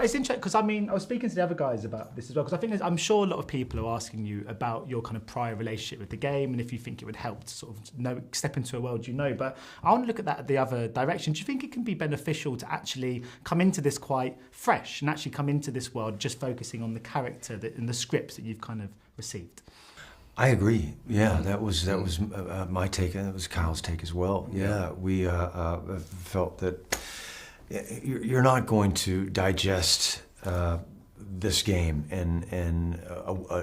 It's interesting because I mean I was speaking to the other guys about this as well because I think I'm sure a lot of people are asking you about your kind of prior relationship with the game and if you think it would help to sort of step into a world you know. But I want to look at that the other direction. Do you think it can be beneficial to actually come into this quite fresh and actually come into this world just focusing on the character and the scripts that you've kind of received? I agree. Yeah, that was my take, and it was Kyle's take as well. Yeah, we felt that you're not going to digest this game in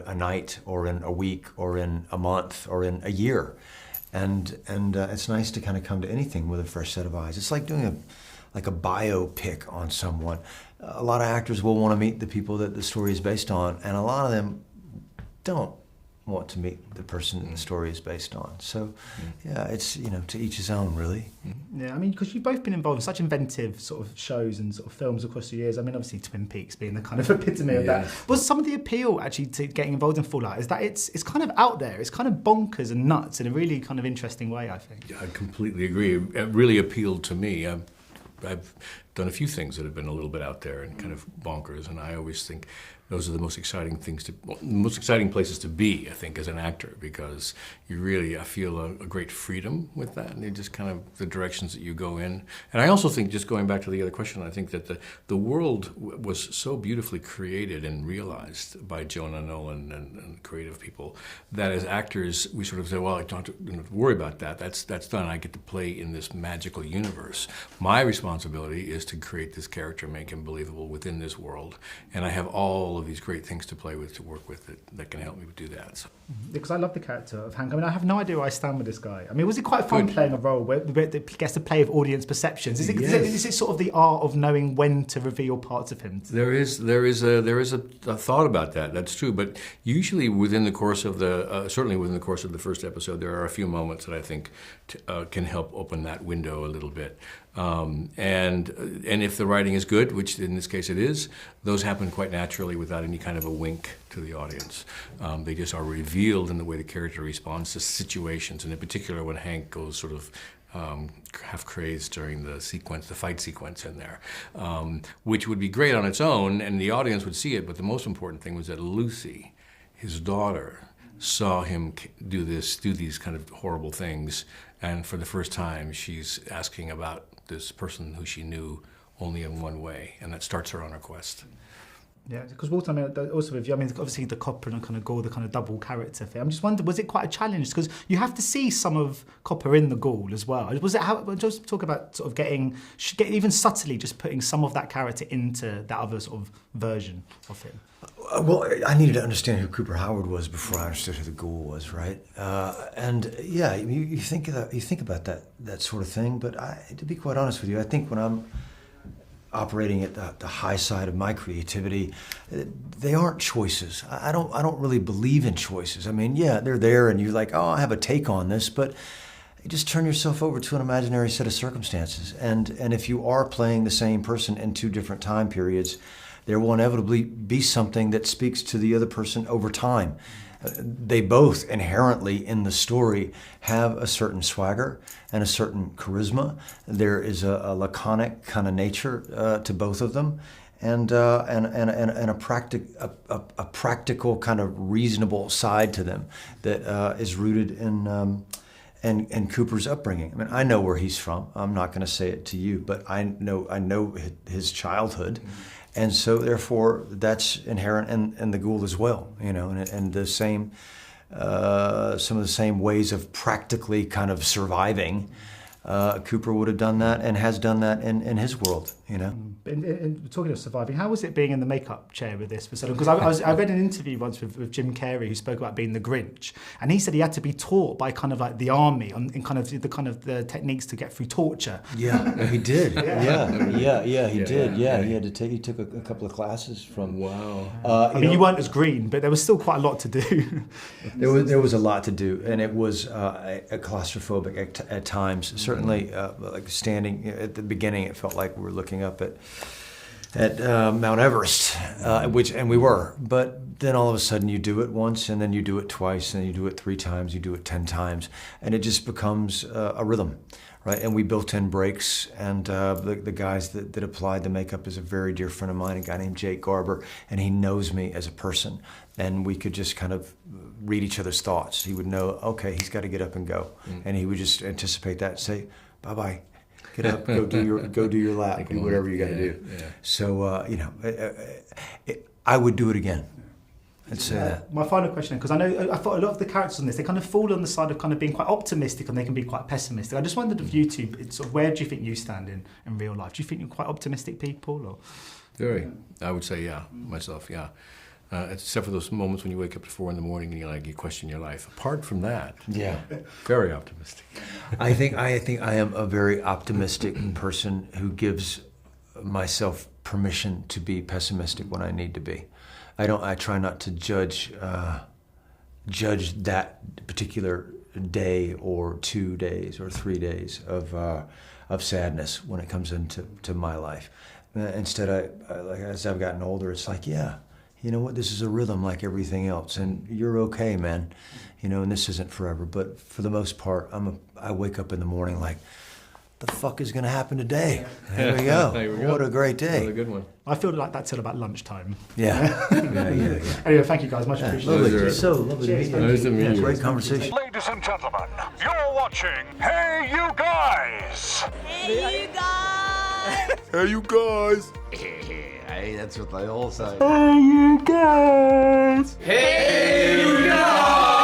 a night, or in a week, or in a month, or in a year, and it's nice to kind of come to anything with a fresh set of eyes. It's like doing a biopic on someone. A lot of actors will want to meet the people that the story is based on, and a lot of them don't want to meet the person that the story is based on. So, yeah, it's, to each his own, really. Yeah, I mean, because you've both been involved in such inventive sort of shows and sort of films across the years. I mean, obviously Twin Peaks being the kind of epitome of that. Was some of the appeal, actually, to getting involved in Fallout is that it's kind of out there, it's kind of bonkers and nuts in a really kind of interesting way, I think. Yeah, I completely agree. It really appealed to me. I've done a few things that have been a little bit out there and kind of bonkers, and I always think those are the most exciting places to be, I think, as an actor, because you really, I feel a great freedom with that, and just kind of the directions that you go in. And I also think, just going back to the other question, I think that the world was so beautifully created and realized by Jonah Nolan and creative people that as actors, we sort of say, well, I don't have to worry about that. That's done. I get to play in this magical universe. My responsibility is to create this character, make him believable within this world, and I have all of these great things to play with, to work with, that can help me do that. So. Because I love the character of Hank. I mean, I have no idea where I stand with this guy. I mean, was it quite fun playing a role where it gets to play with audience perceptions? Is it sort of the art of knowing when to reveal parts of him? There is a thought about that. That's true. But usually within the course of certainly within the course of the first episode, there are a few moments that I think can help open that window a little bit. And if the writing is good, which in this case it is, those happen quite naturally without any kind of a wink to the audience. They just are revealed in the way the character responds to situations, and in particular when Hank goes sort of half crazed during the fight sequence in there, which would be great on its own, and the audience would see it, but the most important thing was that Lucy, his daughter, saw him do these kind of horrible things, and for the first time she's asking about this person who she knew only in one way, and that starts her on her quest. Yeah, because Walton, I mean, also with you, I mean, obviously the Copper and kind of Ghoul, the kind of double character thing. I'm just wondering, was it quite a challenge? Because you have to see some of Copper in the Ghoul as well. Was it how? Just talk about sort of even subtly just putting some of that character into that other sort of version of him. Well, I needed to understand who Cooper Howard was before I understood who the Ghoul was, right? And yeah, you think about that sort of thing. But to be quite honest with you, I think when I'm operating at the high side of my creativity, they aren't choices. I don't really believe in choices. I mean, yeah, they're there, and you're like, oh, I have a take on this, but you just turn yourself over to an imaginary set of circumstances. And if you are playing the same person in two different time periods, there will inevitably be something that speaks to the other person over time. They both inherently in the story have a certain swagger and a certain charisma. There is a laconic kind of nature to both of them, and a practical kind of reasonable side to them that is rooted in Cooper's upbringing. I mean, I know where he's from. I'm not going to say it to you, but I know his childhood. And so, therefore, that's inherent in the Ghoul as well, and the same, some of the same ways of practically kind of surviving. Cooper would have done that and has done that in his world, And talking of surviving, how was it being in the makeup chair with this? Because I read an interview once with Jim Carrey who spoke about being the Grinch, and he said he had to be taught by kind of like the army in kind of the techniques to get through torture. Yeah, he did. He did. Yeah, he had to take. He took a couple of classes from. Wow. I mean, you weren't as green, but there was still quite a lot to do. There was a lot to do, and it was claustrophobic at times. Certainly, like standing at the beginning, it felt like we were looking up at Mount Everest, and we were. But then all of a sudden, you do it once, and then you do it twice, and you do it 3 times, you do it 10 times, and it just becomes a rhythm, right? And we built in breaks, and the guys that applied the makeup is a very dear friend of mine, a guy named Jake Garber, and he knows me as a person. And we could just kind of read each other's thoughts. He would know, okay, he's got to get up and go. And he would just anticipate that and say, bye-bye. Get up, go do your lap, do whatever you got to do. Yeah. So, I would do it again. I'd say that. My final question, because I thought a lot of the characters on this, they kind of fall on the side of kind of being quite optimistic, and they can be quite pessimistic. I just wondered if you two, sort of, where do you think you stand in real life? Do you think you're quite optimistic people, or? Very. I would say, yeah, myself, yeah. Except for those moments when you wake up at 4 a.m. and you question your life. Apart from that, yeah, very optimistic. I think I am a very optimistic person who gives myself permission to be pessimistic when I need to be. I try not to judge that particular day or 2 days or 3 days of sadness when it comes into my life. Instead, as I've gotten older, it's like, yeah, you know what, this is a rhythm like everything else, and you're okay, man. And this isn't forever. But for the most part, I wake up in the morning like, the fuck is going to happen today? There we go. There we go. What a great day. What a good one. I feel like that till about lunchtime. Yeah. Yeah. Anyway, thank you guys, much appreciated. Lovely. So lovely to meet you. Nice to meet you. Great conversation. Ladies and gentlemen, you're watching Hey You Guys! Hey, you guys! Hey you guys! Hey, that's what they all say. Hey, you guys! Hey, you guys!